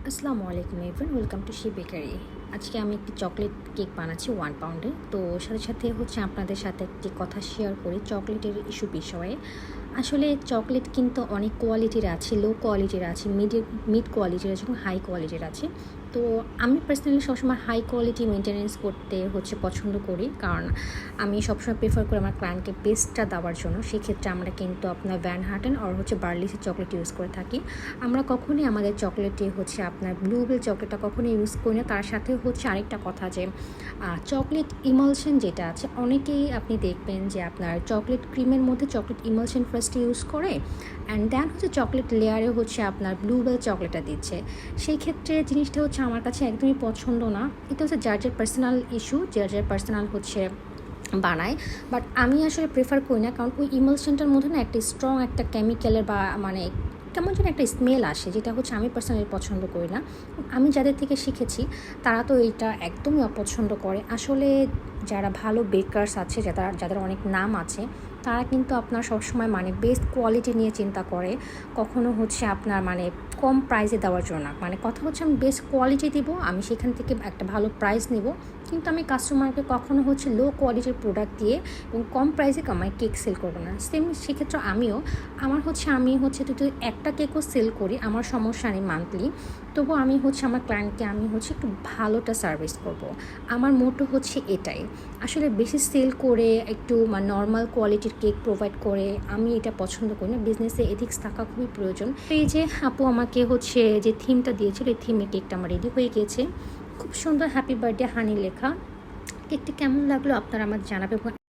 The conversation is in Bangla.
আসসালামু আলাইকুম everyone, welcome to she bakery. আজকে আমি একটি চকলেট কেক বানাচ্ছি 1 পাউন্ডের। তো সাথে সাথে আপনাদের সাথে একটি কথা শেয়ার করি চকলেটের ইস্যু বিষয়ে। আসলে চকলেট কিন্তু অনেক কোয়ালিটির আছে, লো কোয়ালিটির আছে, মিড কোয়ালিটির আছে এবং হাই কোয়ালিটির আছে। তো আমি পার্সোনালি সবসময় হাই কোয়ালিটি মেনটেনেন্স করতে পছন্দ করি, কারণ আমি সবসময় প্রেফার করি আমার ক্লায়েন্টকে বেস্টটা দেওয়ার জন্য। সেক্ষেত্রে আমরা কিন্তু আপনার ভ্যান হার্টেন আর বার্লিসের চকলেট ইউজ করে থাকি। আমরা কখনোই আমাদের চকলেটে আপনার ব্লুবেল চকলেটটা কখনোই ইউজ করি না। তার সাথে আরেকটা কথা যে চকলেট ইমালশন যেটা আছে, অনেকেই আপনি দেখবেন যে আপনার চকলেট ক্রিমের মধ্যে চকলেট ইমালশন ফার্স্টে ইউজ করে অ্যান্ড দেন চকলেট লেয়ারে আপনার ব্লুবেল চকলেটটা দিচ্ছে। সেই ক্ষেত্রে জিনিসটা আমার কাছে একদমই পছন্দ না। এটা যার যার পার্সোনাল ইস্যু, যার পার্সোনাল বানায়। বাট আমি আসলে প্রেফার করি না, কারণ ওই ইমালশনটার মধ্যে না একটা স্ট্রং একটা কেমিক্যালের বা কেমন যেন একটা স্মেল আসে, যেটা আমি পার্সোনালি পছন্দ করি না। আমি যাদের থেকে শিখেছি তারা তো এইটা একদমই অপছন্দ করে। আসলে যারা ভালো বেকার্স আছে, যাদের অনেক নাম আছে, তারা কিন্তু আপনার সবসময় বেস্ট কোয়ালিটি নিয়ে চিন্তা করে। কখনো আপনার কম প্রাইসে দেওয়ার জন্য না। কথা আমি বেস্ট কোয়ালিটি দিব, আমি সেখান থেকে একটা ভালো প্রাইস নেব, কিন্তু আমি কাস্টমারকে কখনো লো কোয়ালিটির প্রোডাক্ট দিয়ে এবং কম প্রাইসে কেক সেল করবো না। সেম সেক্ষেত্রে আমিও আমি যদি একটা কেকও সেল করি, আমার সমস্যা নেই মান্থলি, তবু আমি আমার ক্লায়েন্টকে আমি একটু ভালোটা সার্ভিস করব। আমার মোটো এটাই। আসলে বেশি সেল করে একটু নর্মাল কোয়ালিটির কেক প্রোভাইড করে আমি এটা পছন্দ করি না। বিজনেসে এথিক্স থাকা খুবই প্রয়োজন। এই যে আপু আমাকে যে থিমটা দিয়েছিল, এই থিমে কেকটা আমার রেডি হয়ে গেছে। খুব সুন্দর হ্যাপি বার্থডে হানি লেখা। কেকটা কেমন লাগলো আপনারা আমাকে জানাবেন।